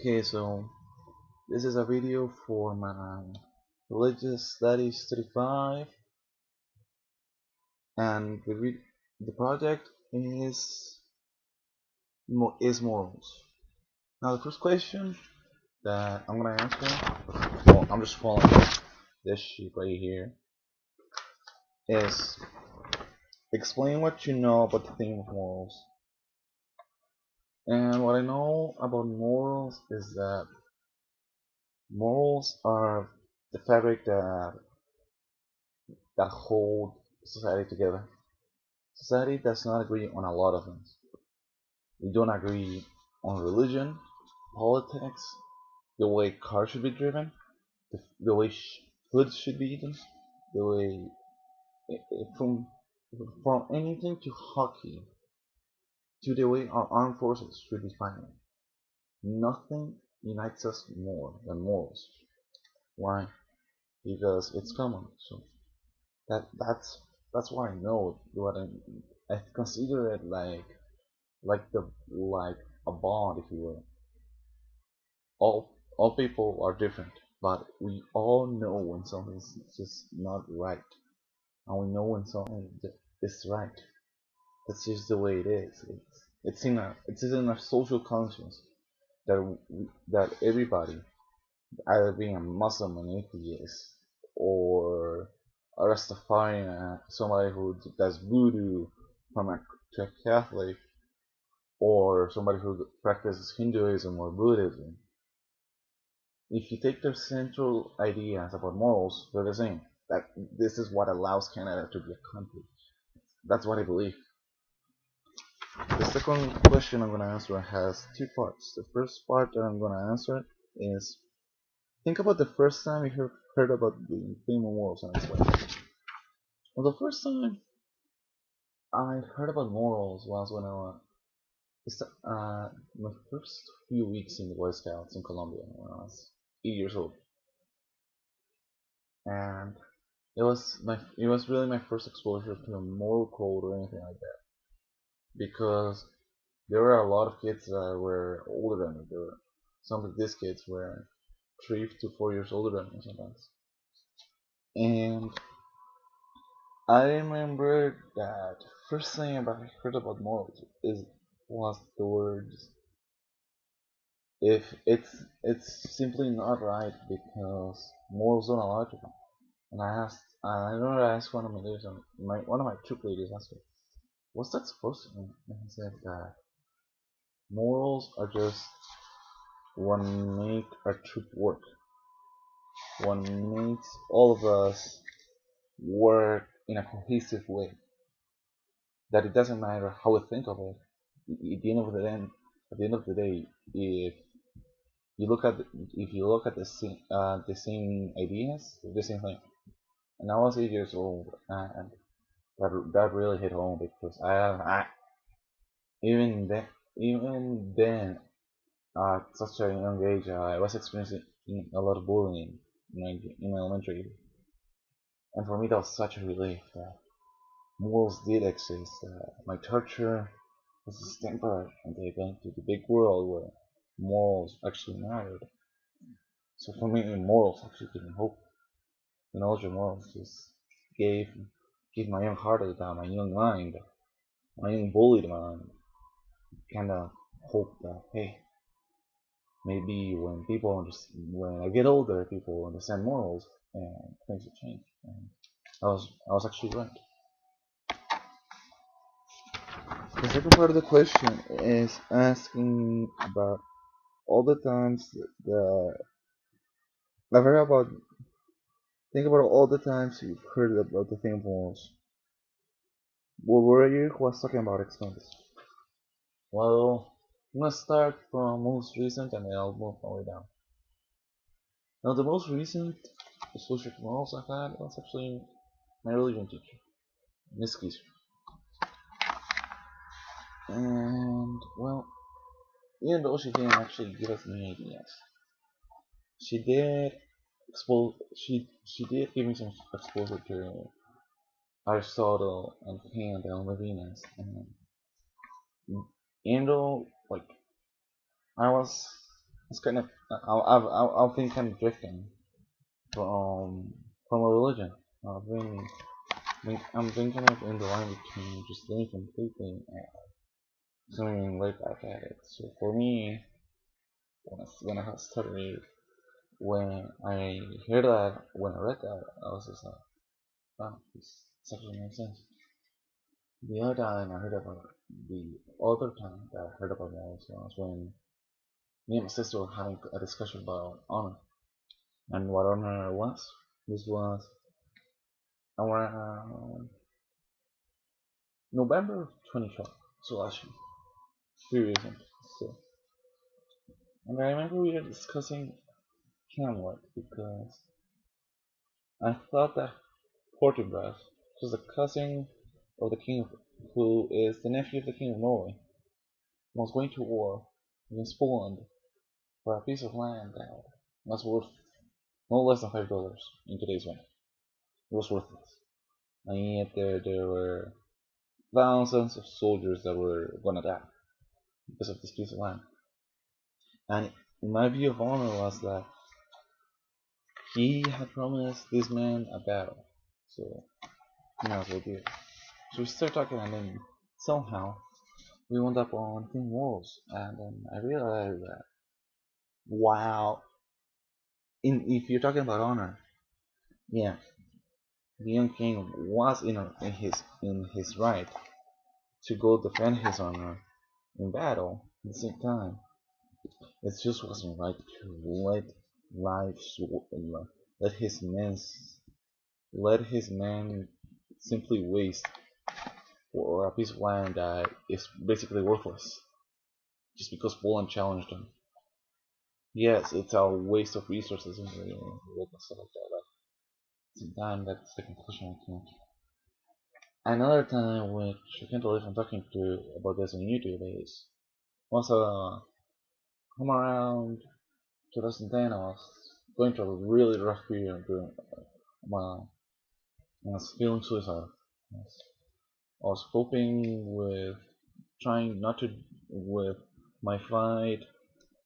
Okay, so this is a video for my religious studies 35, and the project is morals. Now the first question that I'm gonna answer, well, I'm just following this sheet right here, is explain what you know about the theme of morals. And what I know about morals is that morals are the fabric that hold society together. Society does not agree on a lot of things. We don't agree on religion, politics, the way cars should be driven, the way food should be eaten, the way from anything to hockey to the way our armed forces should be fighting. Nothing unites us more than morals. Why? Because it's common. So that's what I know. I consider it like a bond, if you will. All people are different, but we all know when something's just not right, and we know when something is right. That's just the way it is. It's in our social conscience that everybody, either being a Muslim, an atheist, or a Rastafarian, somebody who does voodoo, from a to a Catholic, or somebody who practices Hinduism or Buddhism, if you take their central ideas about morals, they're the same. That this is what allows Canada to be a country. That's what I believe. The second question I'm going to answer has two parts. The first part that I'm going to answer is think about the first time you heard about the theme of morals and its way. Well, the first time I heard about morals was when I was my first few weeks in the Boy Scouts in Colombia when I was 8 years old, and it was really my first exposure to a moral code or anything like that, because there were a lot of kids that were older than me. Some of these kids were 3 to 4 years older than me sometimes, and I remember that first thing I heard about morals was the words, if it's simply not right because morals don't allow it. And I remember I asked one of my leaders, one of my troop leaders asked me, what's that supposed to mean? And he said that morals are just what make our troop work. What makes all of us work in a cohesive way. That it doesn't matter how we think of it. At the end of the day, if you look at the same ideas, they're the same thing. And I was 8 years old, and that really hit home because I even then even then at such a young age I was experiencing a lot of bullying in my elementary, and for me that was such a relief that morals did exist. My torture was just temporary until I went to the big world where morals actually mattered. So for me, morals actually gave me hope. The knowledge of morals just gave gave my young heart at the time, my young mind, my young bullied mind, kind of hope that hey, maybe when I get older, people understand morals and things will change. And I was actually right. The second part of the question is asking about all the times the I've heard about. Think about all the times you've heard about the thing of morals. What were you was talking about? Explain this. Well, I'm gonna start from most recent and then I'll move my way down. Now, the most recent exposure to morals I've had was actually my religion teacher, Miss Keezer. And, well, even though she didn't actually give us any ideas, she did she did give me some exposure to Aristotle and Kant and Levinas. And even though, like, I was it's kind of I've been kind of drifting from a religion. I've I'm been kind of in the line between just living completely and something right back at it. So for me, when I started, when I heard that, when I read that, I was just like, wow, this actually makes sense. The other time I heard about the other time that I heard about that was when me and my sister were having a discussion about honor and what honor was. This was around November of 2012, so last year, 3 years in. So, and I remember we were discussing Hamlet because I thought that Fortinbras was the cousin of the king, who is the nephew of the king of Norway, was going to war against Poland for a piece of land that was worth no less than $5 in today's money. It was worthless, and yet there were thousands of soldiers that were gonna die because of this piece of land. And my view of honor was that he had promised this man a battle, so he might as well do it. So we started talking, and then somehow we wound up on King Wars, and then I realized that wow, if you're talking about honor, yeah, the young king was in his right to go defend his honor in battle. At the same time, it just wasn't right to lives let his men simply waste for a piece of land that is basically worthless just because Poland challenged him. Yes, it's a waste of resources and stuff like that. But at the same time, that's the conclusion I came to. Another time, which I can't believe I'm talking to about this on YouTube, is was come around 2010. I was going through a really rough period during my I was feeling suicidal. I was coping with trying not to with my fight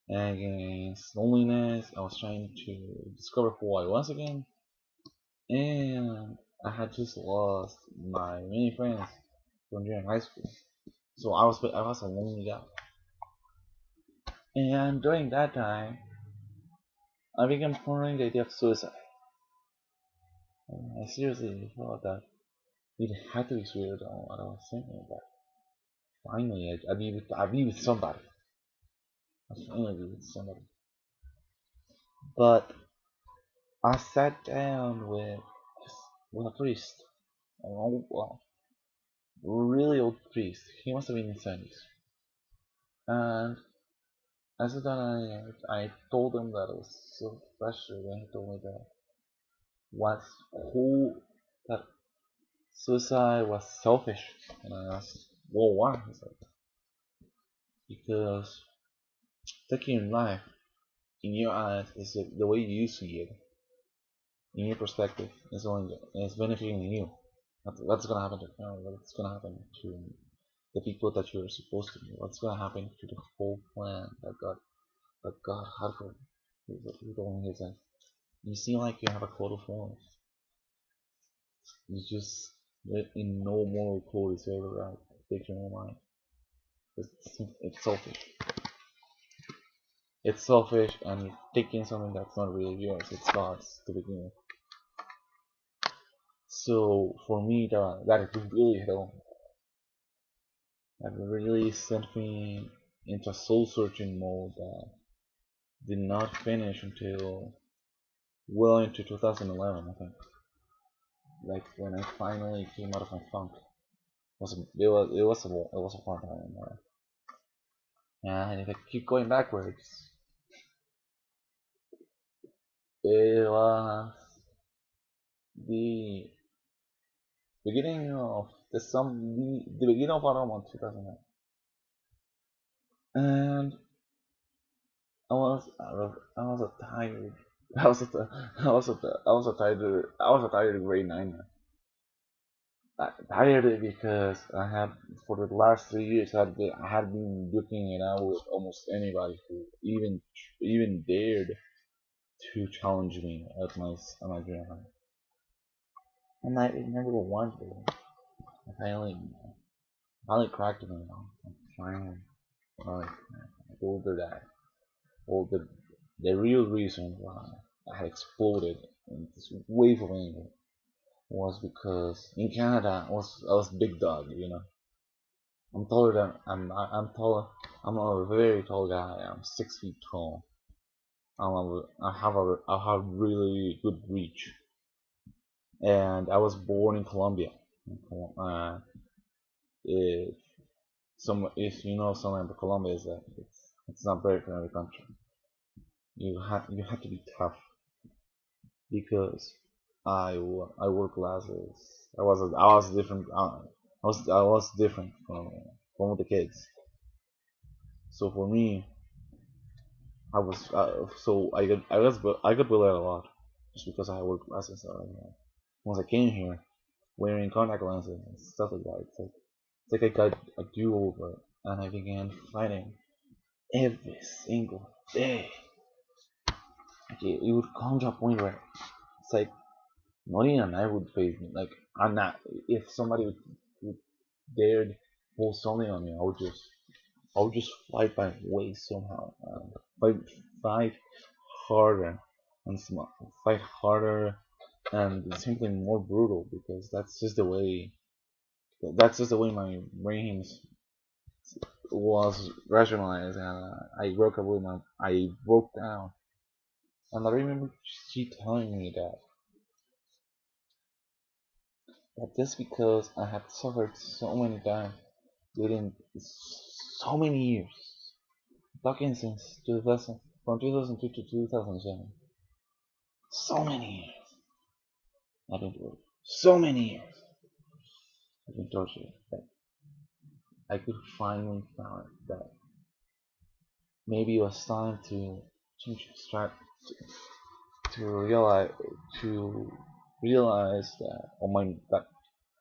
against loneliness. I was trying to discover who I was again, and I had just lost my many friends from during high school. So I was a lonely guy, and during that time, I began pondering the idea of suicide. And I seriously thought that it had to be suicide on what I was thinking about. Finally, I'd be with somebody. I'd finally be with somebody. But I sat down with a priest, an old, well, really old priest. He must have been in his 70s. And I sat down and I told him that it was so frustrating. He told me that was who that suicide was selfish. And I asked, well, why? He said, because taking life in your eyes is the way you see it, in your perspective, is benefiting you. What's gonna happen to your family? What's gonna happen to the people that you're supposed to be? What's gonna happen to the whole plan that God had for you? He told me, he said, you seem like you have a coat of thorns. You just let in no moral code is ever right. Take your own mind. It's selfish. It's selfish, and you're taking something that's not really yours. It's God's to begin with. So for me, that really hit home. That really sent me into a soul-searching mode that did not finish until well into 2011, I think. Like when I finally came out of my funk. It was a fun time. And if I keep going backwards, it was the beginning of the beginning of autumn 2009, and I was a tired I was a tired grade 9. tired because I had for the last 3 years I had been looking it out with almost anybody who even dared to challenge me at my dream. And I remember one day I finally cracked it, I'm trying like I told her that well the real reason why I had exploded in this wave of anger was because in Canada I was big dog, you know. I'm taller than I'm taller. I'm a very tall guy. I'm 6 feet tall. I have really good reach, and I was born in Colombia. If if you know something about Colombia is that it's not very friendly country. You have to be tough because I wore glasses. I was different. I was different from the kids. So for me, I got bullied a lot just because I wore glasses. Once I came here, wearing contact lenses and stuff like that, it's like I got a do-over, and I began fighting every single day. Like it would come to a point where it's like not even I would face me. Like I'm not. If somebody would dared pull something on me, I would just fight my way somehow. Fight fight harder and fight harder and simply more brutal because that's just the way my brain was rationalized, and I broke down. And I remember she telling me that just because I had suffered so many times within so many years, talking since 2000, from 2002 to 2007, so many years I've been through, so many years I've been tortured, that I could finally find that maybe it was time to start to realize to realize that or my that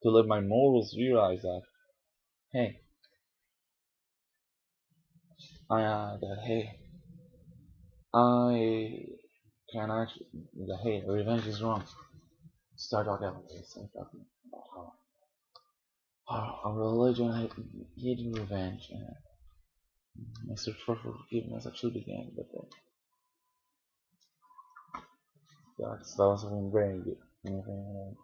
to let my morals realize that hey that hey I can actually that hey revenge is wrong. Start talking about this. Start talking about how a religion hating revenge and my search for forgiveness actually began. But that was something very good. Anything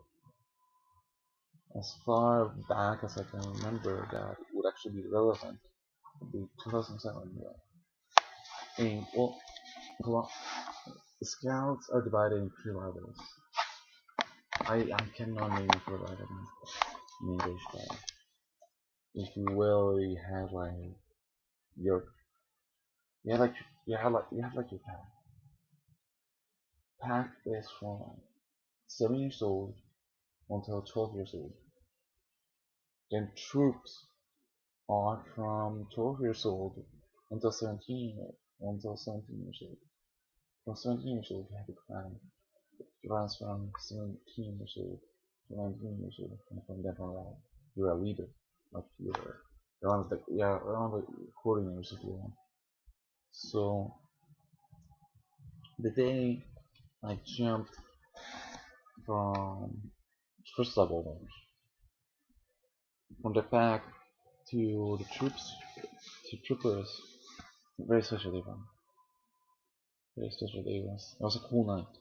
as far back as I can remember that would actually be relevant would be 2007. Yeah. And well, the scouts are divided in three levels. I cannot name it for that in English, but if you will, you have like your you have like your pack. Pack is from 7 years old until 12 years old. Then troops are from 12 years old until 17 years old. From 17 years old, you have a clan. It runs from 17 years old to 19 years old, and from then on, you're a leader. Like you're around the coordinators if you want. So the day I jumped from first level from the pack to the troops to troopers, very special event. Very special event. It was a cool night,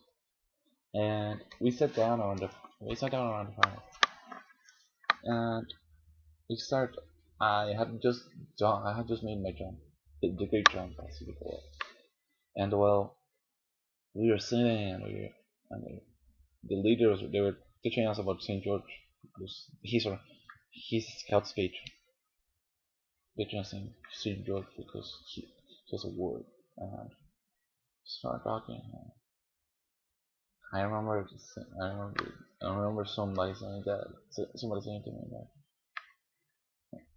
and we sat down around the fire, and we start. I had just made my jump, the great jump as you call it, and well, we were sitting and the leaders they were teaching us about Saint George, his scout speech, teaching us Saint George because he was a word, and start talking. I remember, I remember somebody saying to me that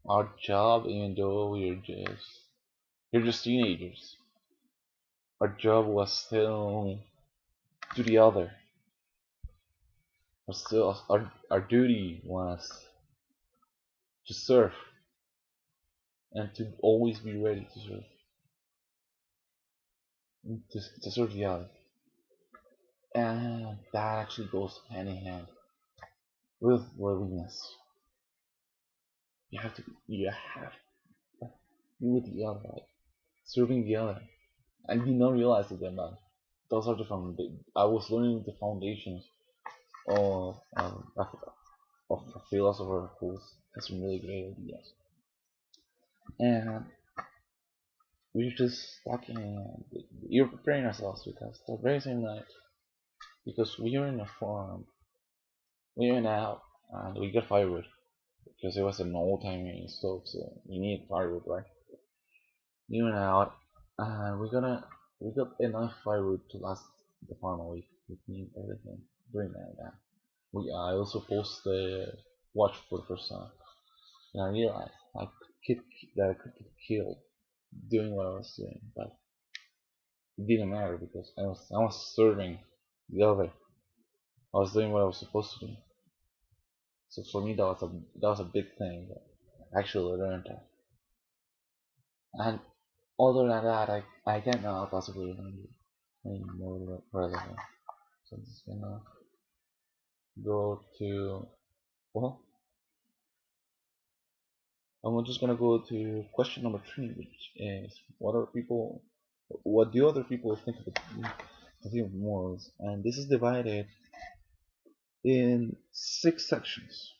our job, even though you're just teenagers, our job was still to the other. but still, our duty was to serve and to always be ready to serve, to serve the other. And that actually goes hand in hand with willingness. You have to be with the other, like serving the other. I did not realize it then, but those are the I was learning the foundations of a philosopher who has some really great ideas. And we were just talking, and we were preparing ourselves because the very same night, because we were in a farm, we went out and we got firewood because it was an old timey stove, so you need firewood, right? We went out and we got enough firewood to last the farm a week. We need everything during that. I also posted the watch for the first time, and I realized that I could get killed doing what I was doing, but it didn't matter because I was serving the other. I was doing what I was supposed to do. So for me, that was a big thing that I actually learned that. And other than that, I cannot possibly remember any more relevant. So I'm just gonna go to well, I'm just gonna go to question number 3, which is what do other people think of morals? And this is divided in 6 sections.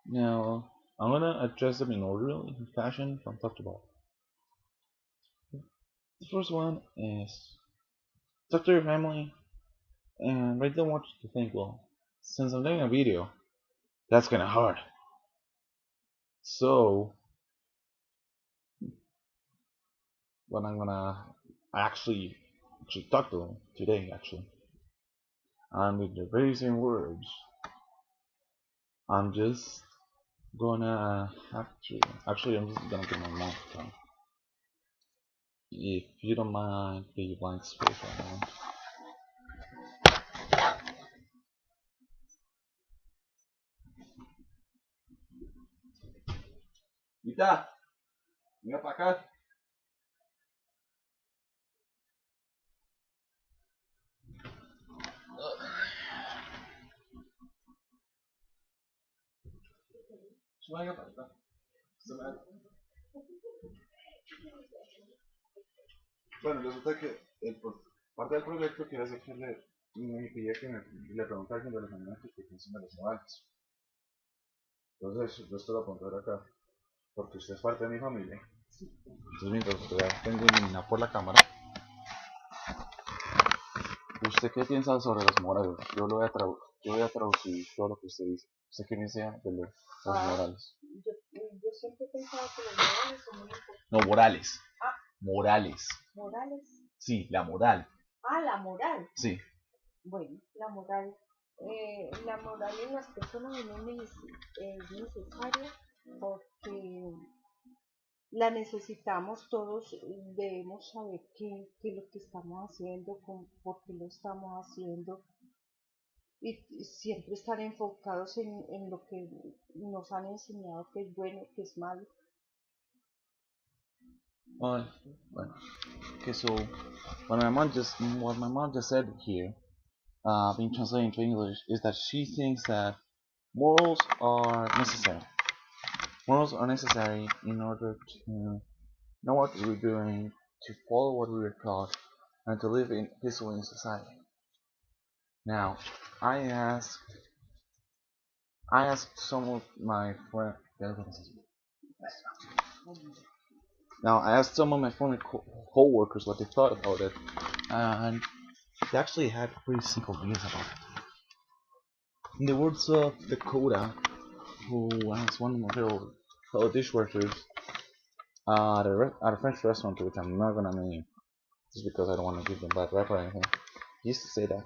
Now, I'm gonna address them in orderly fashion from top to bottom. The first one is talk to your family and write down what you think. Well, since I'm doing a video, that's kinda hard. So, what I'm gonna actually talk to them today, actually. And with the very same words, I'm just gonna have to. Actually, I'm just gonna get my microphone. If you don't mind, the blank space right now. Vita, venga para acá. Venga para acá. Bueno, resulta que parte del proyecto quiere hacer que me pide que le pregunte a alguien de los animales que piensan de los modales. Entonces, yo esto lo apuntar acá, porque usted es parte de mi familia. Entonces, mientras usted tengo iluminado por la cámara, ¿usted qué piensa sobre los morales? Yo voy a traducir todo lo que usted dice. ¿Usted qué piensa de los morales? Yo siempre he pensado que los morales son muy importantes. No, morales. Ah, Morales. ¿morales? Sí, la moral. Ah, la moral. Sí. Bueno, la moral en las personas es necesaria porque la necesitamos todos, debemos saber qué es lo que estamos haciendo, por qué lo estamos haciendo y siempre estar enfocados en lo que nos han enseñado que es bueno, que es malo. Well, okay, so what my mom just said here, being translated into English, is that she thinks that morals are necessary. Morals are necessary in order to know what we're doing, to follow what we were taught, and to live peacefully in society. Now, I asked some of my friends. Now, I asked some of my former co-workers what they thought about it, and they actually had pretty simple views about it. In the words of Dakota, who was one of my fellow dishwashers at a French restaurant, which I'm not gonna name, just because I don't want to give them bad rap or anything, he used to say that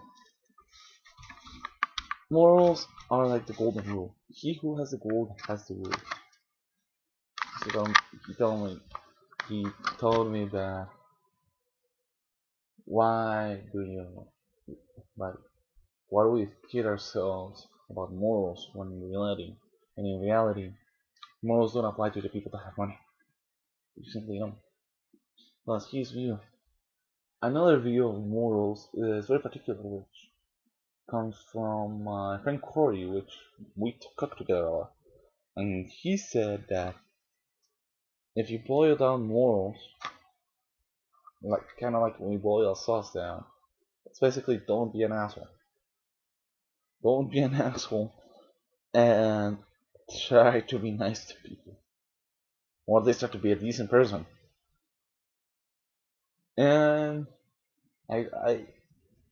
morals are like the golden rule. He who has the gold has the rule. So he told me that why do you like why do we kid ourselves about morals when in reality, morals don't apply to the people that have money. You simply don't. Plus, his view. Another view of morals is very particular, which comes from my friend Corey, which we cooked together a lot. And he said that if you boil down morals, like kind of like when we boil sauce down, it's basically don't be an asshole. Don't be an asshole and try to be nice to people, or at least try to be a decent person. And I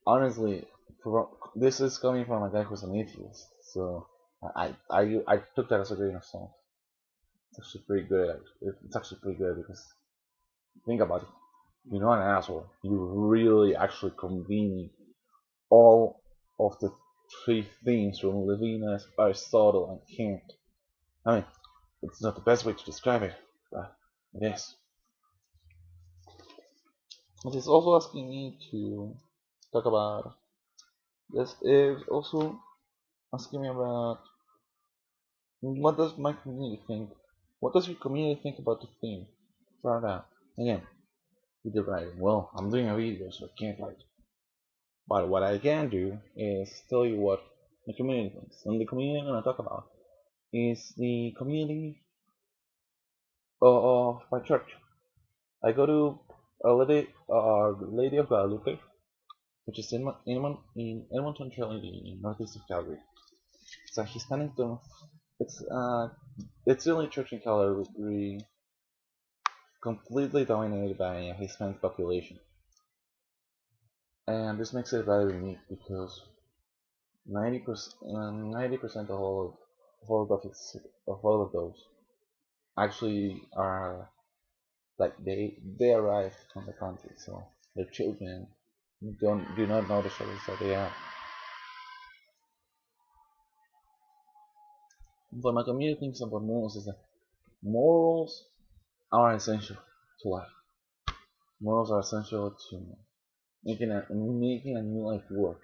honestly, this is coming from a guy who's an atheist, so I took that as a grain of salt. It's actually pretty good. It's actually pretty good because think about it. You're not an asshole. You really actually convene all of the three themes from Levinas, Aristotle, and Kant. I mean, it's not the best way to describe it, but it is. It is also asking me to talk about this. Is also asking me about what does my community think. What does your community think about the theme? Start out again with the writing. Well, I'm doing a video, so I can't write. But what I can do is tell you what the community thinks. And the community I'm gonna talk about is the community of my church. I go to Lady of Guadalupe, which is in Edmonton, Trinity, in northeast of Calgary. It's a Hispanic. It's it's the only church in Calgary completely dominated by a Hispanic population, and this makes it rather unique because 90% of all of those actually are like they arrive from the country, so their children do not know the struggles that they have. What my community thinks about morals is that morals are essential to life. Morals are essential to making a new life work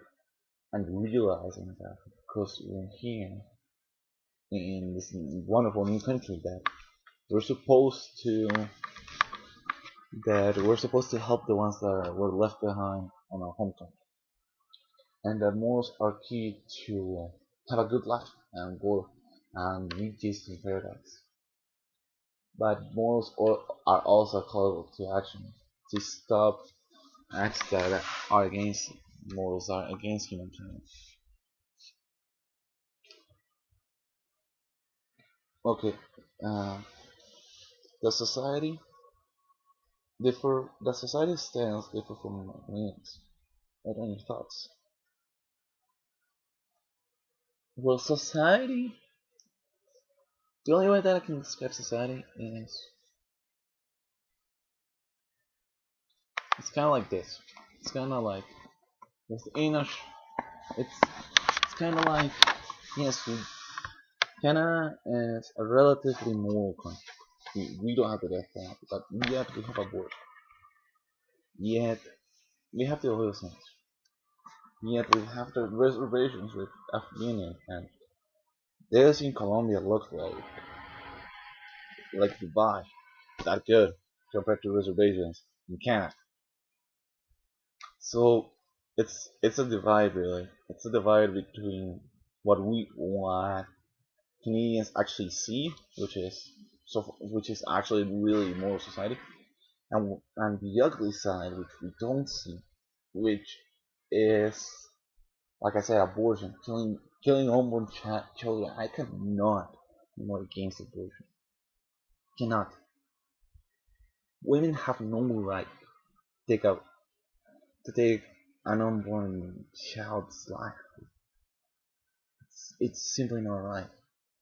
and realizing that because we're here in this wonderful new country we're supposed to we're supposed to help the ones that were left behind on our home country, and that morals are key to have a good life and work and meet Jesus in paradise. But morals are also a call to action to stop acts that are against morals, are against humankind. Okay, uh, the society the society stands differ from communities. What are your thoughts? Well, society. The only way that I can describe society is it's kind of like this. It's kind of like within a. It's it's kind of like yes, Canada is a relatively moral country. We don't have the death penalty, but yet we have abortion. Yet we have the oil sands. Yet we have the reservations with Afghanian, and this in Colombia looks like Dubai. That good compared to reservations in Canada. So it's a divide really. It's a divide between what Canadians actually see, which is actually really moral society, and the ugly side which we don't see, which is like I said, abortion, killing unborn children. I cannot be more against abortion. Cannot. Women have no right take a to take an unborn child's life. It's simply not right.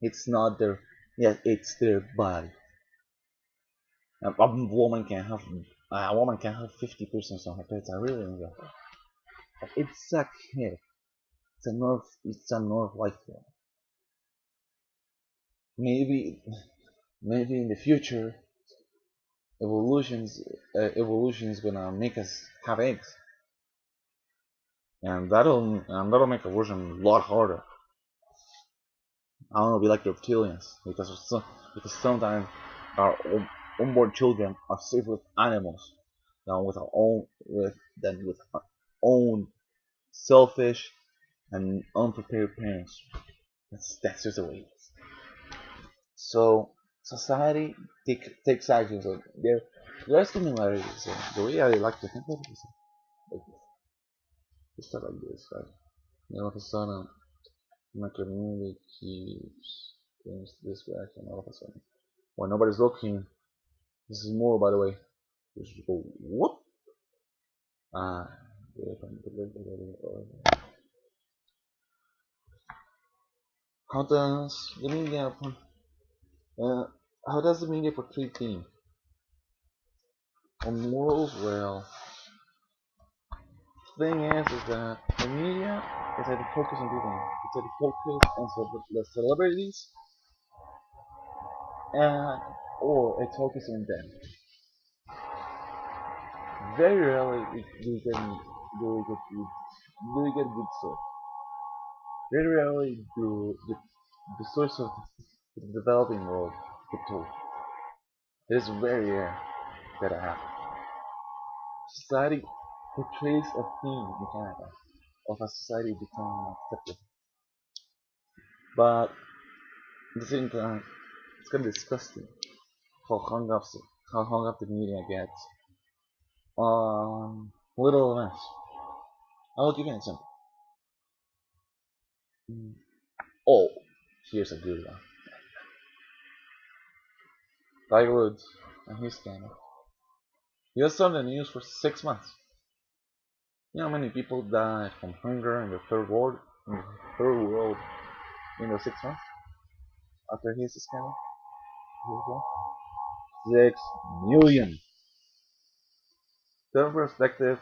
It's not their yes, it's their body. A woman can have 50% on her pets. I really don't know. It's a kid. It's a north life form. Maybe maybe in the future evolution is gonna make us have eggs. and that'll make abortion a lot harder. I don't know, be like reptilians because sometimes our unborn children are safer with animals than with our own selfish and unprepared parents. That's just the way it is. So society takes action. So there are similarities. So the way I like to think of it is like it's not like this, right? All of a sudden, my community keeps doing this back, and all of a sudden, when nobody's looking, this is more, by the way. Just go whoop. Ah, how does the media uh, how does the media portray things on morals? Well, thing is that the media is at the focus on people. It's at the focus on the celebrities and or it focuses on them. Very rarely do we get good stuff. Very rarely do the source of the developing world get told. It is very rare that it happens. Society portrays a theme in Canada of a society becoming accepted. But at the same time, it's kind of disgusting how how hung up the media gets on little events. I'll give you an example. Mm. Oh, here's a good one. Tiger Woods and his scandal. He was on the news for 6 months. You know how many people died from hunger in the third world in those 6 months after his scandal? 6 million. So in perspective,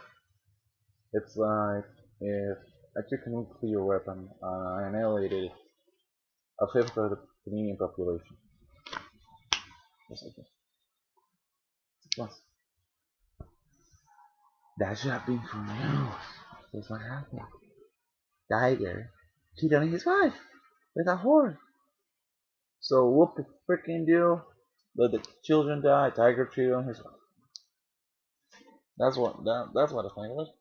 it's like if I took a nuclear weapon and I annihilated a fifth of the Canadian population. Just like that. 6 months. That should have been for news. That's what happened. Tiger cheated on his wife with a whore. So what the freaking do? Let the children die. Tiger cheated on his wife. That's what I think of it.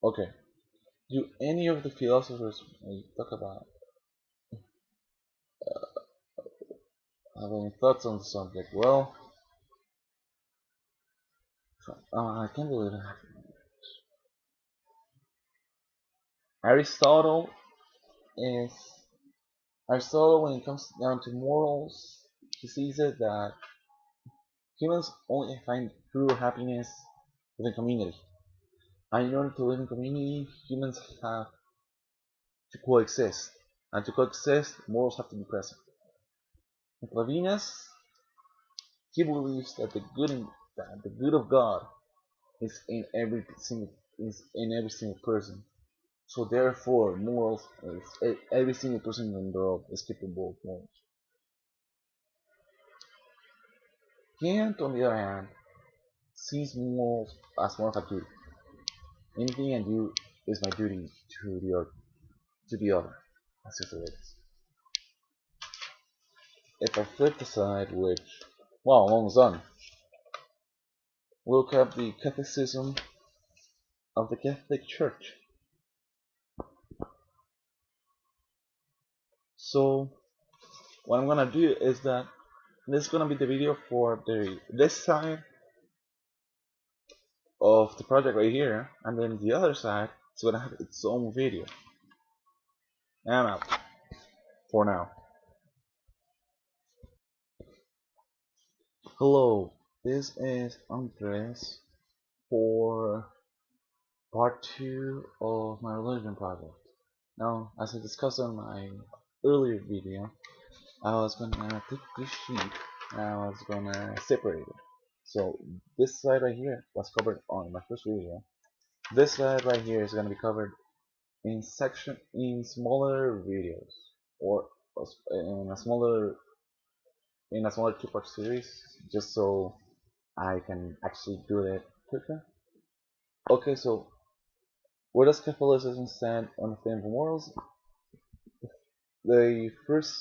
Okay. Do any of the philosophers we talk about have any thoughts on the subject? Well, I can't believe it. Aristotle is Aristotle when it comes down to morals, he sees it that humans only find true happiness within community. And in order to live in community, humans have to coexist. And to coexist, morals have to be present. In Clavinus, he believes that the good of God is in every single person. So therefore, morals is every single person in the world is capable of morals. Kant, on the other hand, sees morals as more of a duty. Anything I do is my duty to the other. That's just the way it is. If I flip the side, which, well, I'm almost done. Look up the Catholicism of the Catholic Church. So, what I'm gonna do is that this is gonna be the video for this side of the project right here, and then the other side is gonna have its own video. And I'm out for now. Hello, this is Andres for part 2 of my religion project. Now, as I discussed on my earlier video, I was gonna take this sheet and I was gonna separate it. So this side right here was covered on my first video. This side right here is gonna be covered in smaller videos or in a smaller 2-part series, just so I can actually do it quicker. Okay, so where does capitalism stand on the theme of morals? The first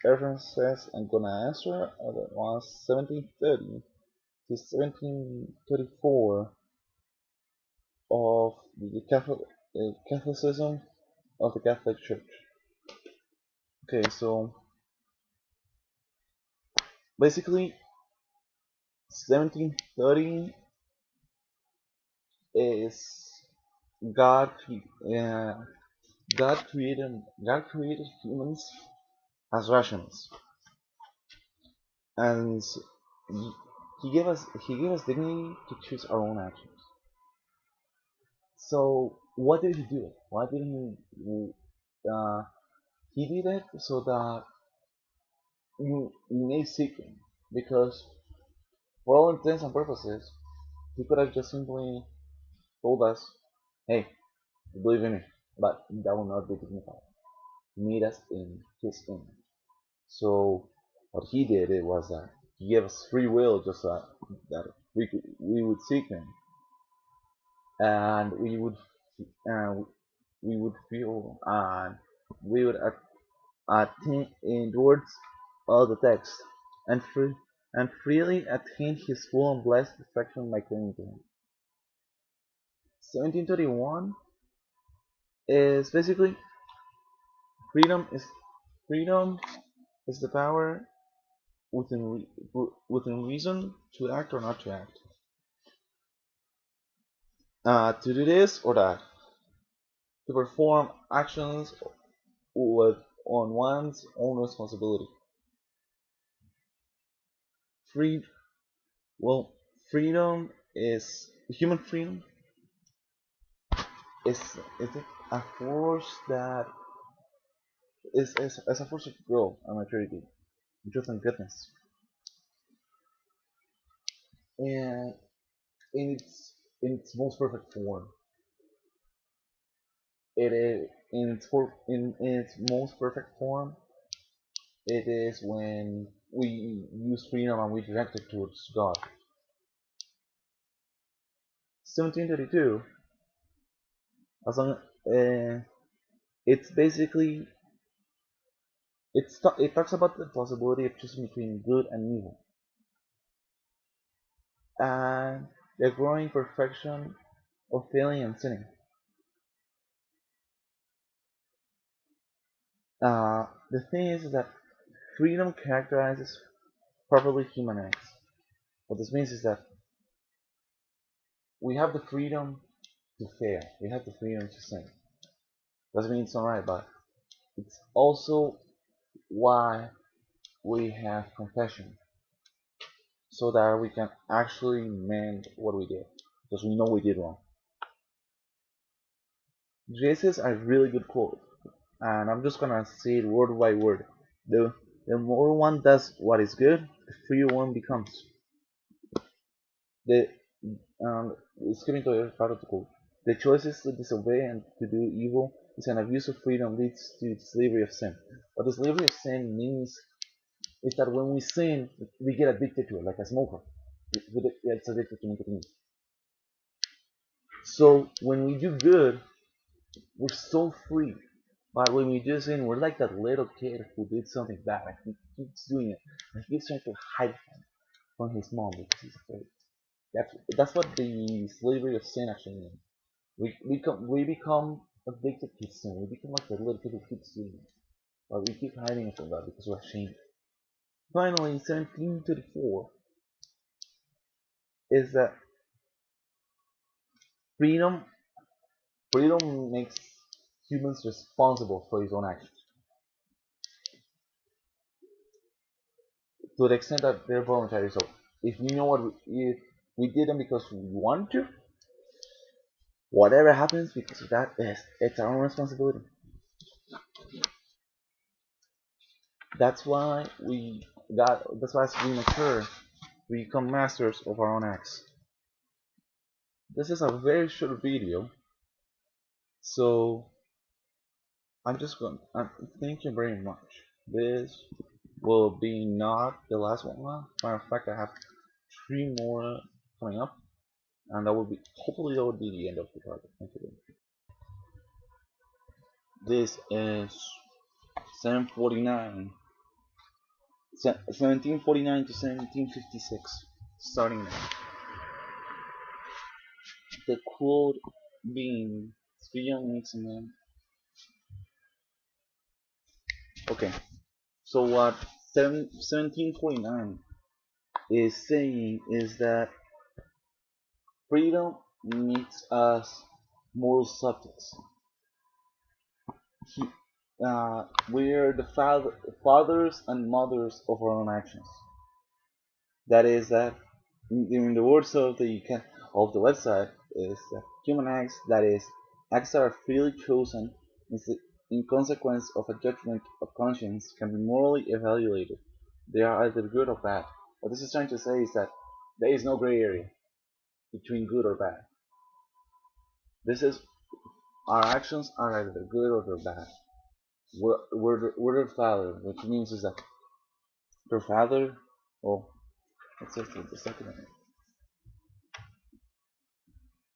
references I'm gonna answer was 1730 to 1734 of the Catholicism of the Catholic Church. Okay, so basically 1730 is God, uh, God created humans as rationals, and he gave us dignity to choose our own actions. So what did he do? Why didn't he did it so that you may seek him, because for all intents and purposes, he could have just simply told us, "Hey, believe in me," but that would not be dignified. He made us in his image. So what he did it was that he gave us free will, just that we would seek him, and uh, we would feel and we would attain towards all the text and freely attain his full and blessed perfection by clinging to him. 1731 is basically freedom is freedom is the power within reason to act or not to act, to do this or that, to perform actions with on one's own responsibility. Free, well, freedom is human freedom is is a force that is a force of growth and maturity, truth and goodness, and in its most perfect form. It is in its most perfect form. It is when we use freedom and we direct it towards God. 1732, as long it's basically it talks about the possibility of choosing between good and evil and the growing perfection of failing and sinning. The thing is that freedom characterizes properly human acts. What this means is that we have the freedom to fail. We have the freedom to sin. Doesn't mean it's alright, but it's also why we have confession, so that we can actually mend what we did, because we know we did wrong. This is a really good quote, and I'm just gonna say it word by word. The more one does what is good, the freer one becomes. The skipping to every part of the quote. The choices to disobey and to do evil is an abuse of freedom leads to the slavery of sin. What the slavery of sin means is that when we sin, we get addicted to it, like a smoker. It's addicted to nicotine. So when we do good, we're so free. But when we do sin, we're like that little kid who did something bad and he keeps doing it. And he keeps trying to hide from his mom because he's afraid. That's what the slavery of sin actually means. We become addicted to sin. We become like the little kid who keeps doing it. But we keep hiding from that because we're ashamed. Finally, 1734 is that freedom freedom makes humans responsible for his own actions to the extent that they're voluntary. So if we know if we did them because we want to, whatever happens because of that is it's our own responsibility. That's why that's why as we mature, we become masters of our own acts. This is a very short video, so I'm just going. Thank you very much. This will be not the last one. Matter of fact, I have 3 more coming up, and that will be hopefully that would be the end of the project. Thank you. This is 749, 1749 to 1756, starting now. The quote being three young mixing men. Okay, so what 1749 is saying is that freedom makes us moral subjects. He, we're the fathers and mothers of our own actions. That is that, in the words of the website, is that human acts, that is, acts that are freely chosen in consequence of a judgment of conscience, can be morally evaluated. They are either good or bad. What this is trying to say is that there is no gray area between good or bad. This is our actions are either good or they're bad. We're their father, which means is that their father. Oh, let's just the second one.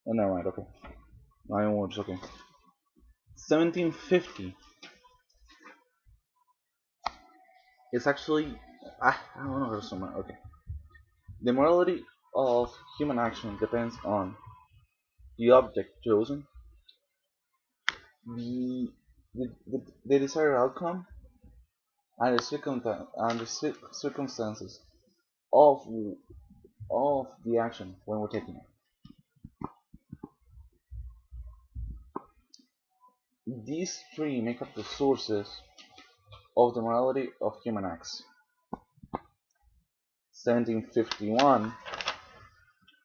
Oh, never mind. Okay, my own words. Okay, 1750 is actually I don't know how to sum it. Okay, the morality of human action depends on the object chosen, the the desired outcome, and the circumstances of the action when we're taking it. These three make up the sources of the morality of human acts. 1751.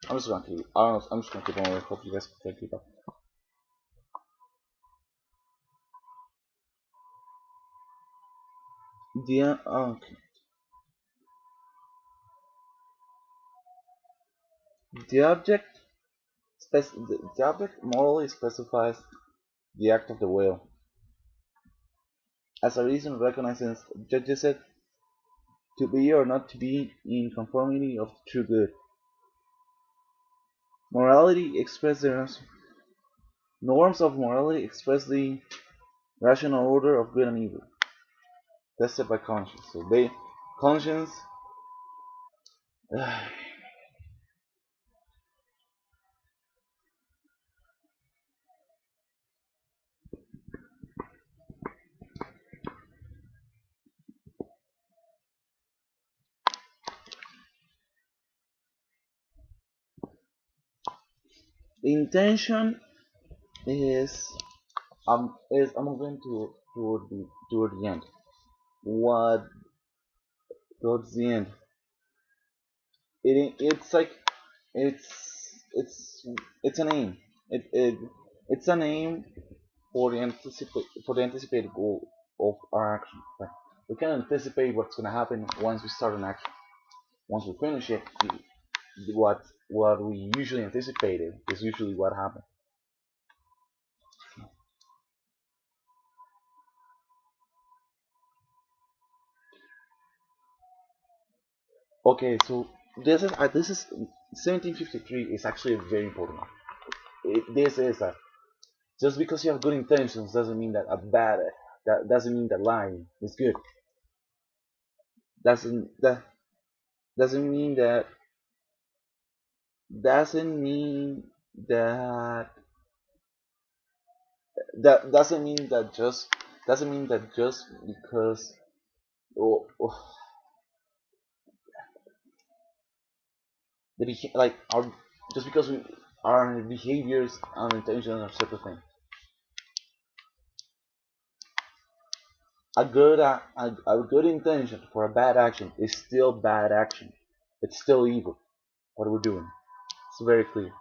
I'm just gonna keep. I'm just gonna keep on. I hope you guys can keep up. Okay. The object the object morally specifies the act of the will. As a reason recognizes judges it to be or not to be in conformity of true good. Morality expresses norms of morality express the rational order of good and evil, tested by conscience. So they conscience. The intention is I'm moving to toward the end. What towards the end? It's like it's it's an aim. It's an aim for the anticipated goal of our action. Like, we can anticipate what's gonna happen once we start an action. Once we finish it, what we usually anticipated is usually what happens. Okay, so this is 1753 is actually a very important one. This is that just because you have good intentions doesn't mean that that doesn't mean that lying is good. That doesn't mean doesn't mean that that doesn't mean that just doesn't mean that just because oh, like our just because our behaviors and intentions are separate things. A good intention for a bad action is still bad action. It's still evil. What we're doing. It's very clear.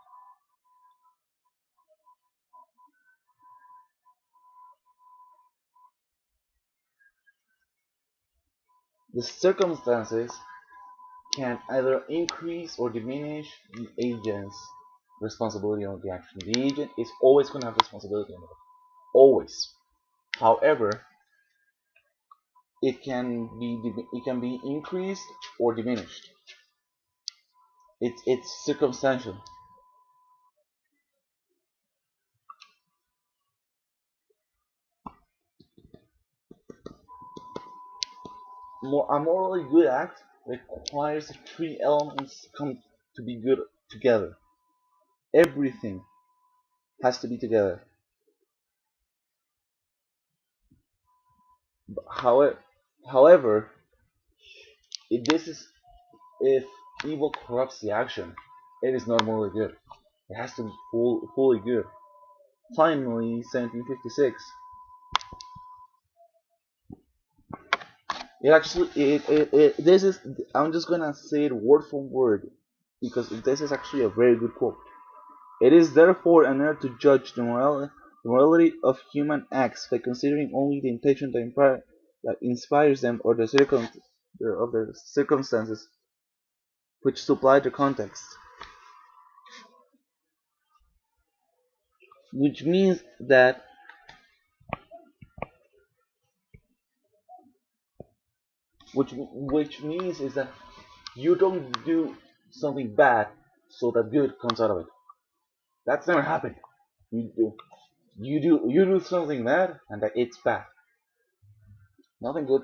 The circumstances can either increase or diminish the agent's responsibility on the action. The agent is always going to have responsibility on it. Always. However, it can be increased or diminished. It's circumstantial. A morally good act requires the three elements come to be good together. Everything has to be together. However, however, if this is if evil corrupts the action, it is not morally good. It has to be fully good. Finally, 1756. It actually, this is, I'm just gonna say it word for word because this is actually a very good quote. It is therefore an error to judge the morality of human acts by considering only the intention that inspires them or the circumstances which supply the context. Which means that which means is that you don't do something bad so that good comes out of it. That's never happened. You do you do something bad and that it's bad. Nothing good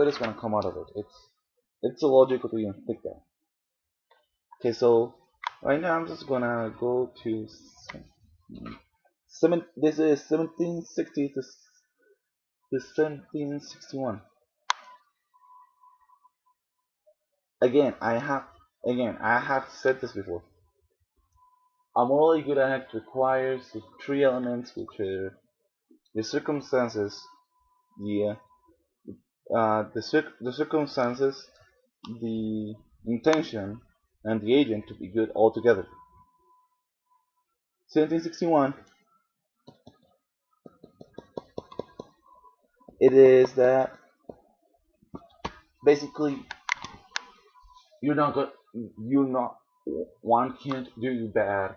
is gonna come out of it. It's illogical to even think that. Okay, so right now I'm just gonna go to this is 1760 to 1761. Again, I have said this before. A morally good act requires the three elements, which are the circumstances, the the circumstances, the intention, and the agent to be good altogether. 1761. It is that basically you're not one can't do bad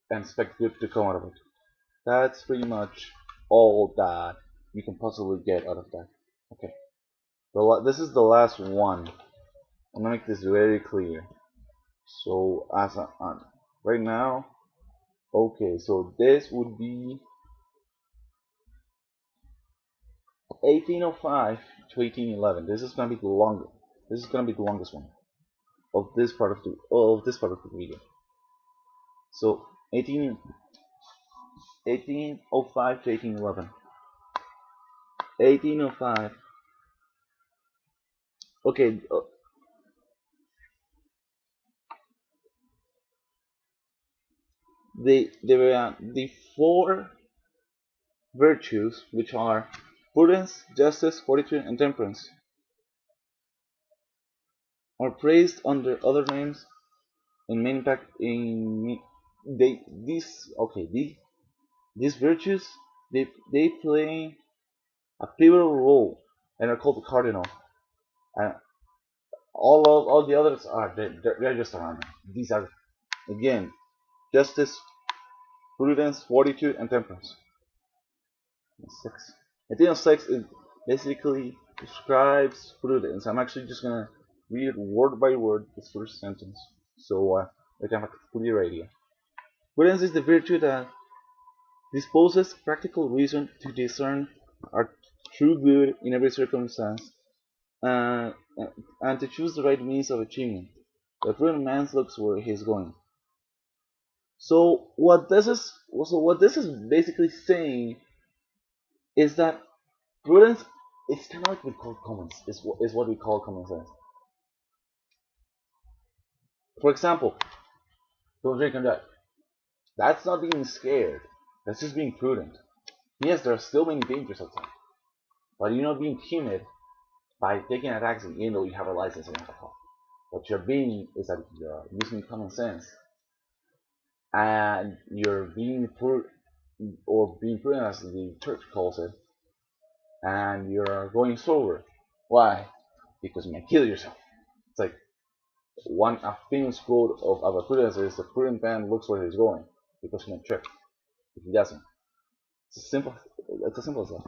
and expect good to come out of it. That's pretty much all that you can possibly get out of that. Okay, this is the last one. I'm gonna make this very clear. So right now, okay, so this would be 1805 to 1811. This is gonna be the longest. This is gonna be the longest one of this part of the video. So 1805 to 1811. 1805. Okay, the four virtues, which are prudence, justice, fortitude, and temperance, are praised under other names and main impact in they these okay these virtues they play a pivotal role and are called the cardinal. And all the others are they're just around. These are again justice, prudence, fortitude, and temperance. Six. Athena 6 is basically describes prudence. I'm actually just gonna read word by word this first sentence so we can have a clear idea. Prudence is the virtue that disposes practical reason to discern our true good in every circumstance uh, and to choose the right means of achievement. The prudent man looks where he is going. What this is basically saying is that prudence is kind of like we call common is what we call common sense. For example, don't drink and drive. That's not being scared. That's just being prudent. Yes, there are still many dangers outside, but you're not being timid by taking a taxi even though you have a license and alcohol. What you're being is that you're using common sense and you're being being prudent as the church calls it, and you're going sober. Why? Because you might kill yourself. It's like a famous quote of a prudence is the prudent man looks where he's going because he might trip if he doesn't. It's as simple. It's as simple as that.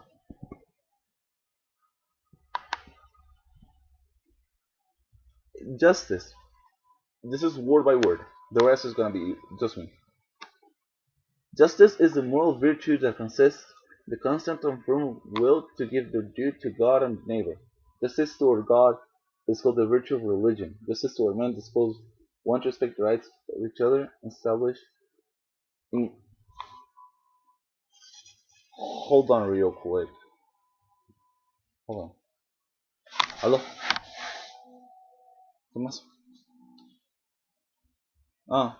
Justice. This is word by word. The rest is gonna be just me. Justice is the moral virtue that consists the constant and firm will to give the due to God and neighbor. Justice toward God is called the virtue of religion. Justice toward men disposed one to respect the rights of each other, established in. Hold on, real quick. Hold on. Hello. ¿Qué más? Ah.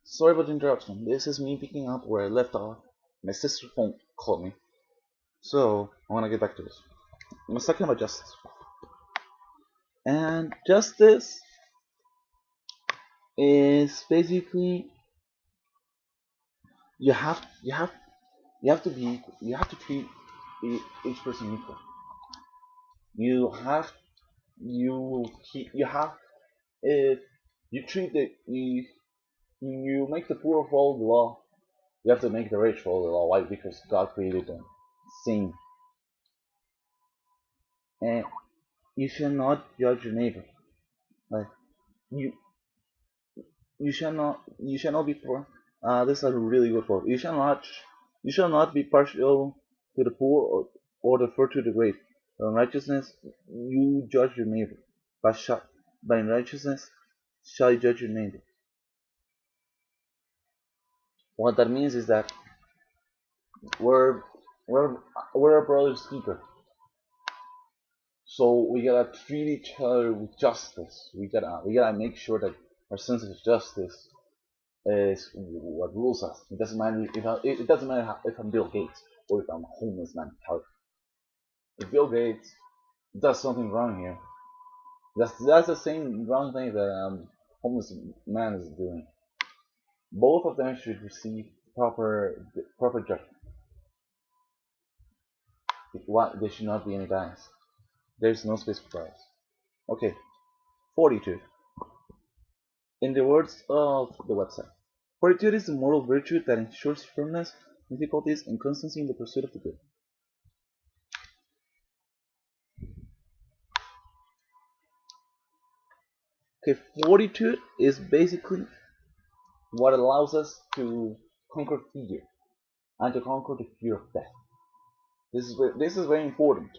Sorry about the interruption. This is me picking up where I left off. My sister's phone called me. So, I want to get back to this. I was talking about justice. And justice is basically you have you have you have to be you have to treat each person equal. You have you have if you treat the you make the poor follow the law, you have to make the rich follow the law. Why? Because God created them same. And you shall not judge your neighbor. Like you you shall not be poor. This is a really good quote. You shall not be partial to the poor or defer to the great. But in righteousness you judge your neighbor. By righteousness shall you judge your neighbor. What that means is that we're we're we're a brother's keeper. So we gotta treat each other with justice. We gotta make sure that our sense of justice is what rules us. It doesn't matter it doesn't matter if I'm Bill Gates or if I'm a homeless man. If Bill Gates does something wrong here, that's the same wrong thing that homeless man is doing. Both of them should receive proper judgment. What there should not be any bias. There's no space for bias. Okay, 42. In the words of the website, fortitude is the moral virtue that ensures firmness in difficulties and constancy in the pursuit of the good. Okay, fortitude is basically what allows us to conquer fear and to conquer the fear of death. This is very important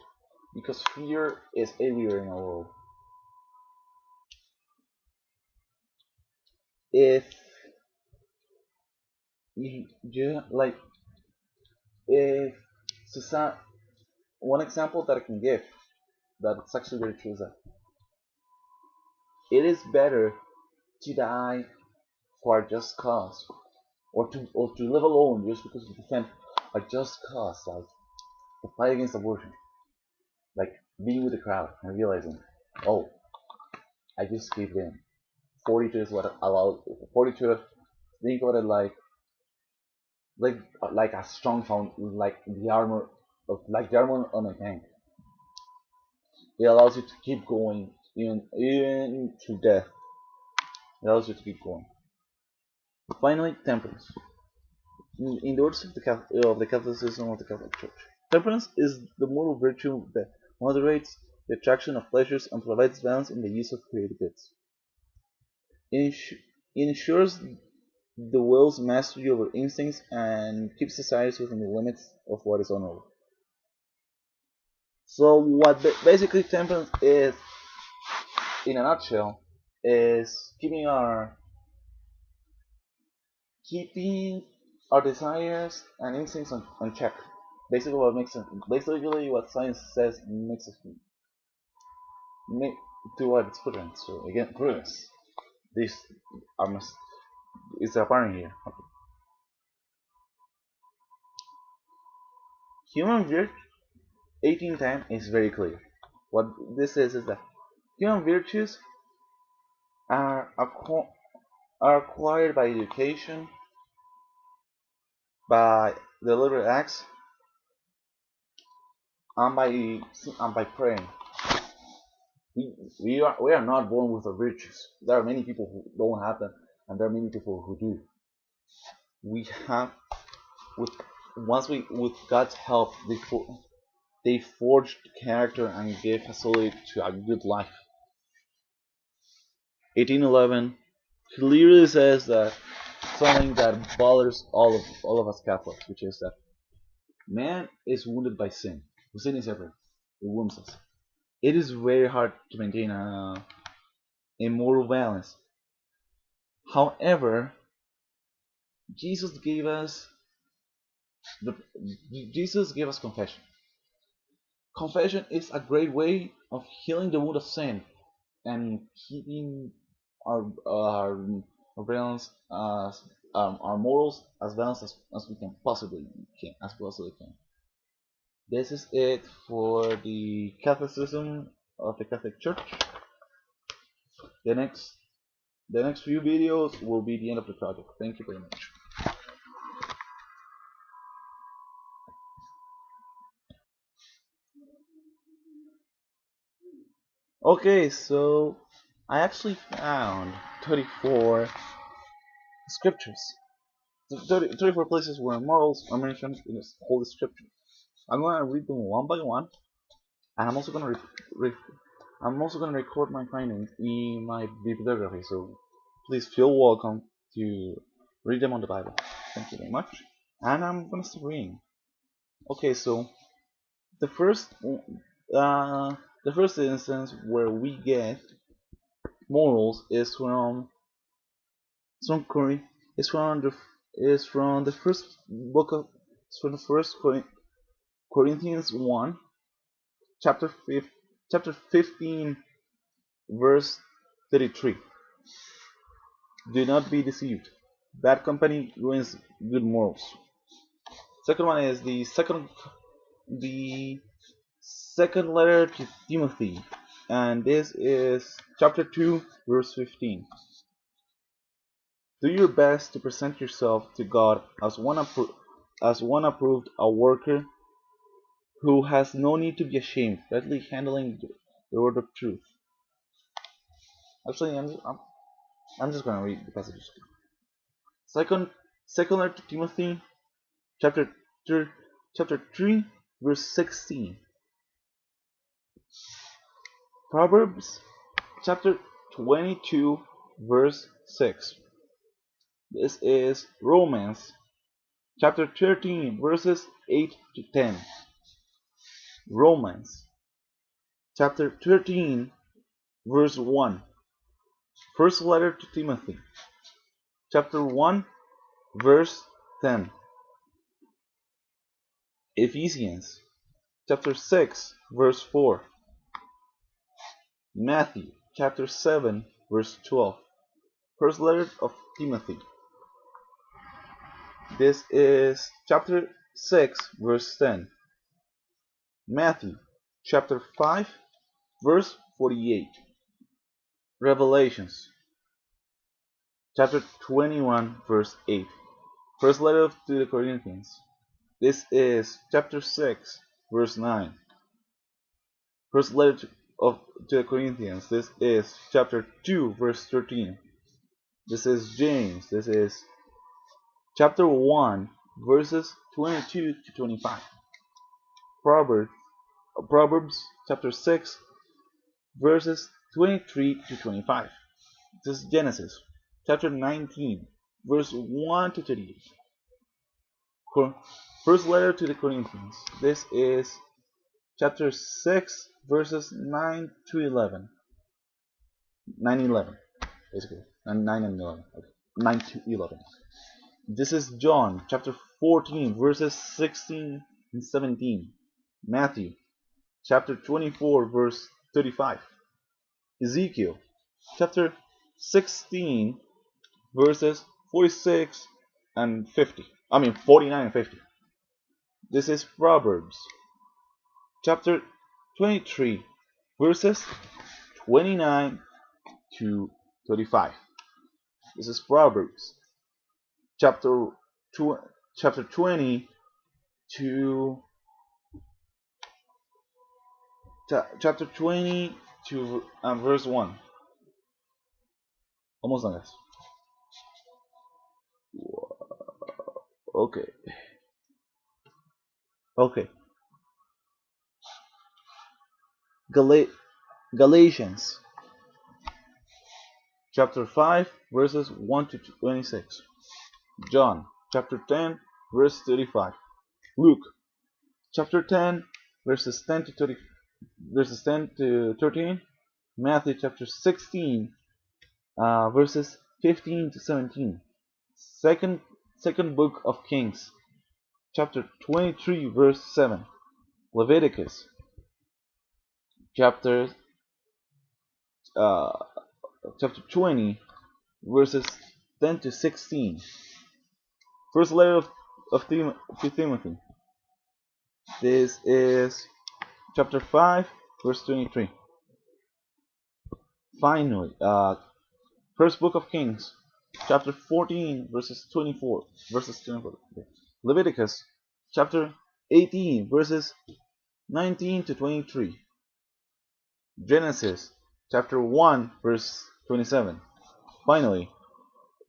because fear is everywhere in our world. If you like, if society, one example that I can give that it's actually very true is that it is better to die for a just cause or to live alone just because you defend a just cause, like the fight against abortion, like being with the crowd and realizing, oh, I just gave in. 42 is what allowed 42. Think of it like like a strong found like the armor like the armor on a tank. It allows you to keep going even to death. It allows you to keep going. Finally, temperance. In the words of the Catholicism of the Catholic Church, temperance is the moral virtue that moderates the attraction of pleasures and provides balance in the use of creative goods. It ensures the will's mastery over instincts and keeps society within the limits of what is honorable. So, what basically temperance is, in a nutshell, is keeping our desires and instincts on check. Basically what science says makes us make to what it's prudence. So again, prudence. This is apparent here. Okay. Human virtue 1810 is very clear. What this is that human virtues are acquired by education, by deliberate acts, and by praying. We are not born with the virtues. There are many people who don't have them, and there are many people who do. We have with once we, with God's help, they forged character and gave facility to a good life. 1811 clearly says that something that bothers all of us Catholics, which is that man is wounded by sin. Sin is everywhere. It wounds us. It is very hard to maintain a moral balance. However, Jesus gave us the Jesus gave us confession. Confession is a great way of healing the wound of sin and keeping our balance, our morals as balanced as we possibly can. This is it for the Catholicism of the Catholic Church. The next few videos will be the end of the project. Thank you very much. Okay, so I actually found 34 scriptures. 34 places where morals are mentioned in this Holy Scripture. I'm going to read them one by one, and I'm also going to record my findings in my bibliography. So please feel welcome to read them on the Bible. Thank you very much. And I'm going to start reading. Okay, so the first instance where we get morals is from the first book of it's from the first Corinthians 1, chapter 15, verse 33. Do not be deceived. Bad company ruins good morals. Second one is the second letter to Timothy, and this is chapter 2, verse 15. Do your best to present yourself to God as one approved, a worker who has no need to be ashamed, rightly handling the word of truth. Actually, I'm just gonna read the passages. Second letter to Timothy, chapter 3, verse 16. Proverbs, chapter 22, verse 6. This is Romans, chapter 13, verses 8 to 10. Romans, chapter 13, verse 1. First letter to Timothy, chapter 1, verse 10. Ephesians, chapter 6, verse 4. Matthew, chapter 7, verse 12. First letter of Timothy. This is chapter 6, verse 10. Matthew, chapter 5, verse 48. Revelations, chapter 21, verse 8. First letter to the Corinthians. This is chapter 6, verse 9. First letter to the Corinthians. This is chapter 2, verse 13. This is James. This is chapter 1, verses 22 to 25. Proverbs chapter 6, verses 23 to 25. This is Genesis chapter 19, verse 1 to 38. First letter to the Corinthians. This is chapter 6, verses 9 to 11. 9 and 11, basically. 9 and 11. Okay. 9 to 11. This is John chapter 14, verses 16 and 17. Matthew chapter 24, verse 35. Ezekiel chapter 16, verses 46 and 50. 49 and 50. This is Proverbs chapter 23, verses 29 to 35. This is Proverbs chapter 20 to chapter 20 to verse 1. Almost done, guys. Okay. Okay, Gala- Galatians chapter 5 verses 1 to 26. John chapter 10 verse 35. Luke chapter 10 verses 10 to 30, verses 10 to 13. Matthew chapter 16 verses 15 to 17. Second book of Kings chapter 23 verse 7. Leviticus chapter uh, chapter 20 verses 10 to 16. First letter of to Timothy. This is chapter 5 verse 23. Finally, first book of Kings chapter 14 verses 24. Leviticus chapter 18 verses 19 to 23. Genesis chapter 1 verse 27. Finally,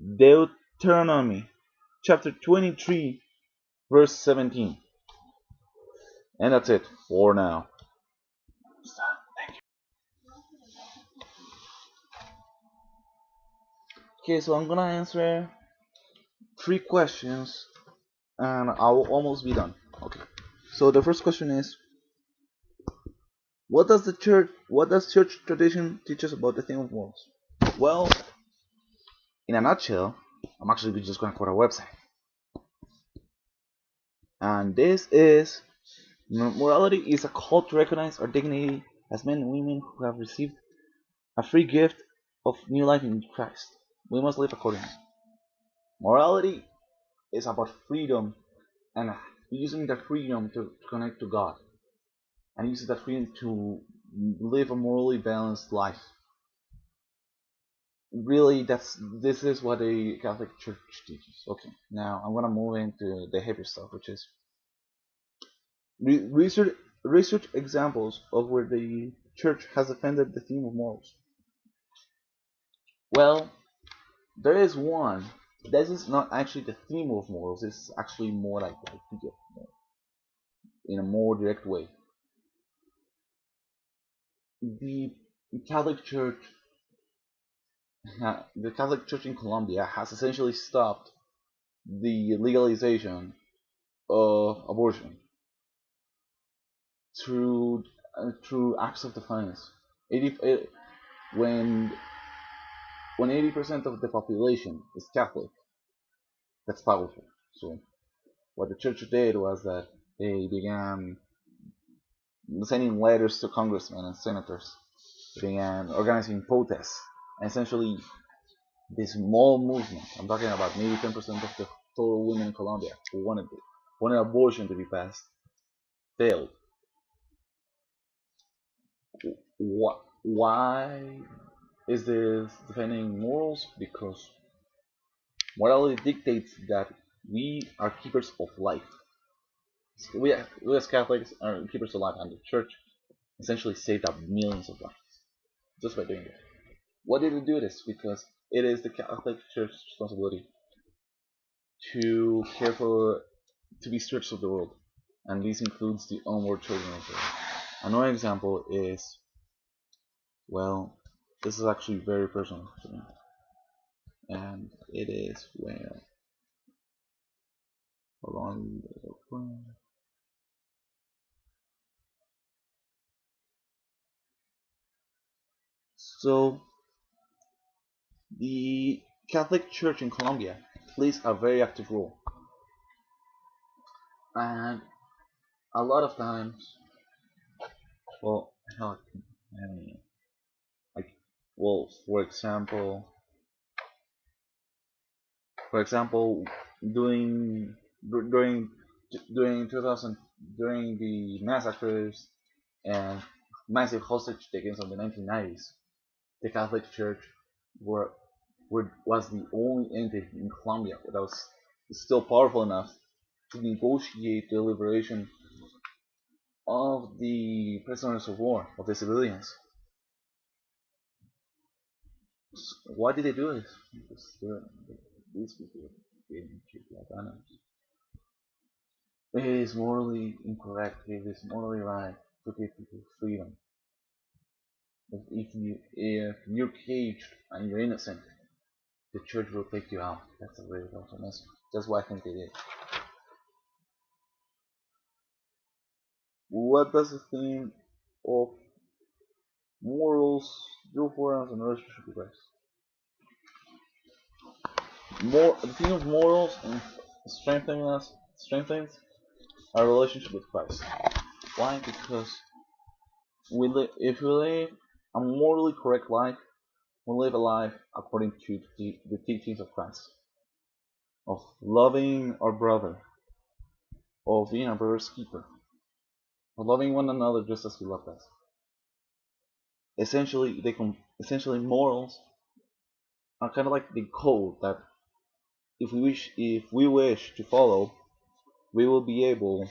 Deuteronomy chapter 23 verse 17. And that's it for now. Okay, so I'm gonna answer 3 questions and I'll almost be done. Okay. So the first question is, what does church tradition teach us about the theme of morals? Well, in a nutshell, I'm actually just gonna quote a website. And this is, morality is a call to recognize our dignity as men and women who have received a free gift of new life in Christ. We must live accordingly. Morality is about freedom and using that freedom to connect to God and using that freedom to live a morally balanced life. Really, this is what the Catholic Church teaches. Okay, now I'm gonna move into the heavy stuff, which is research examples of where the Church has offended the theme of morals. Well, there is one. This is not actually the theme of morals. It's actually more like in a more direct way. The Catholic Church, the Catholic Church in Colombia has essentially stopped the legalization of abortion through acts of defiance. 80, when 80% of the population is Catholic, that's powerful. So what the church did was that they began sending letters to congressmen and senators. They began organizing protests. And essentially, this small movement, I'm talking about maybe 10% of the total women in Colombia who wanted abortion to be passed, failed. Why is this defending morals? Because morality dictates that we are keepers of life. We as Catholics are keepers of life, and the Church essentially saved up millions of lives just by doing it. Why did it do this? Because it is the Catholic Church's responsibility to care for, to be stewards of the world, and this includes the onward children of the world. Another example is, well, this is actually very personal to me, and it is where, hold on, so the Catholic Church in Colombia plays a very active role, and a lot of times, well, how, I mean, like, well, for example, during during during 2000, during the massacres and massive hostage takings of the 1990s, the Catholic Church were, was the only entity in Colombia that was still powerful enough to negotiate the liberation of the prisoners of war, of the civilians. Why did they do this? Because these people being treated like animals. it is morally incorrect, it is morally right to give people freedom. If you're caged and you're innocent, the church will take you out. That's a very powerful message. That's what I think they did. What does the theme of morals do for us in relationship with Christ? The theme of morals and strengthens our relationship with Christ. Why? Because if we live a morally correct life, we live a life according to the teachings of Christ, of loving our brother, of being our brother's keeper, of loving one another just as He loved us. Essentially, morals are kind of like the code that if we wish to follow, we will be able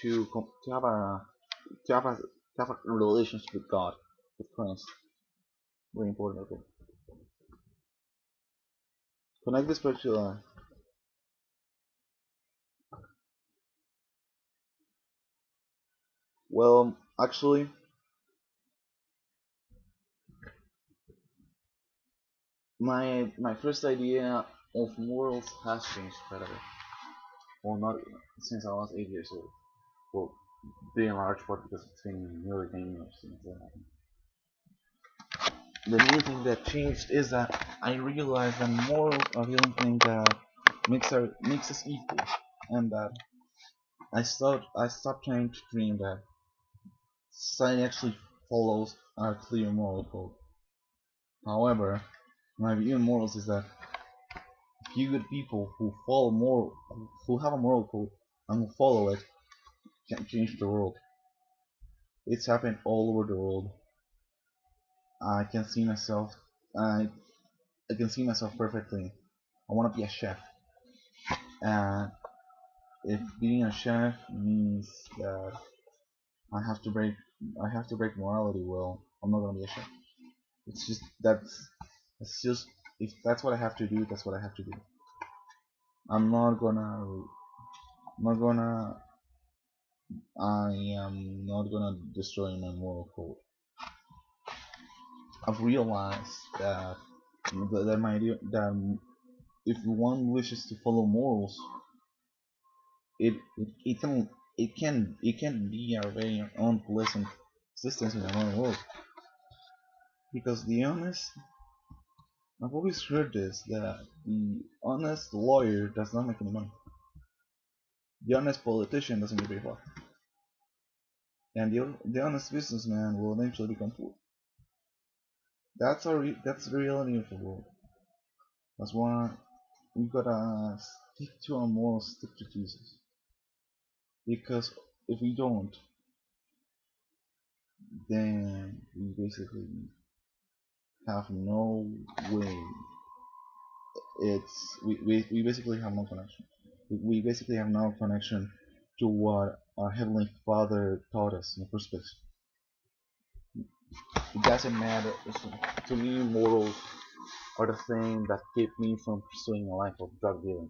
to have a relationship with God, with Christ. Very important. Okay. Connect this picture to life. Well, actually, my first idea of morals has changed quite a bit. Well, not since I was 8 years old. Well, due in large part because it's been nearly 10 years since that happened. The main thing that changed is that I realized that morals are the only thing that makes us equal, and that I stopped trying to dream that society actually follows a clear moral code. However, my view on morals is that few good people who have a moral code and who follow it can change the world. It's happened all over the world. I can see myself. I I can see myself perfectly. I want to be a chef, and if being a chef means that I have to break I have to break morality, well, I'm not gonna be a chef. It's just it's just if that's what I have to do, that's what I have to do. I'm not gonna I'm not gonna I am not gonna destroy my moral code. I've realized that my idea that if one wishes to follow morals, it can be a very unpleasant existence in the modern world. Because I've always heard this that the honest lawyer does not make any money. The honest politician doesn't get very far, and the honest businessman will eventually become poor. That's the reality of the world. That's why we gotta stick to our morals, stick to Jesus. Because if we don't, then we basically have no way. We basically have no connection. We basically have no connection to what our Heavenly Father taught us in the first place. It doesn't matter. To me, morals are the thing that keep me from pursuing a life of drug dealing,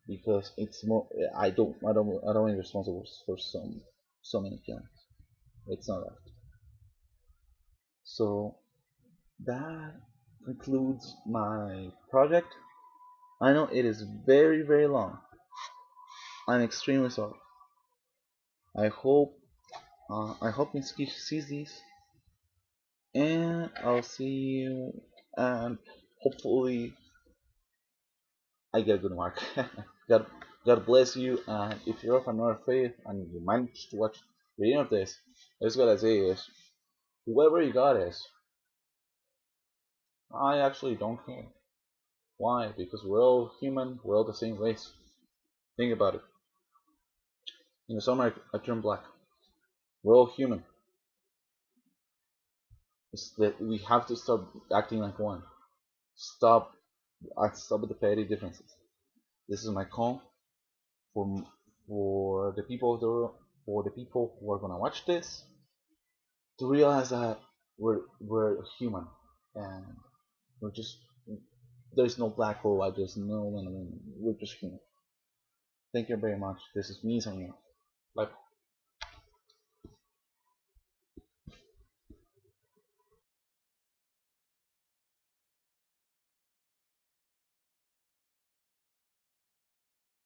because it's more. I don't want to be responsible for so many killings. It's not that. So that concludes my project. I know it is very very long. I'm extremely sorry. I hope Minsky sees this, and I'll see you, and hopefully I get a good mark. God, God bless you, and if you're of another faith and you manage to watch the end of this, I just gotta say is, whoever you got is, I actually don't care. Why? Because we're all human, we're all the same race. Think about it. In the summer, I turn black. We're all human. It's that we have to stop acting like one. Stop, stop with the petty differences. This is my call for for the people of for the people who are gonna watch this to realize that we're human, and we're just there's no black or white, there's no we're just human. Thank you very much. This is me, Sonia. Bye.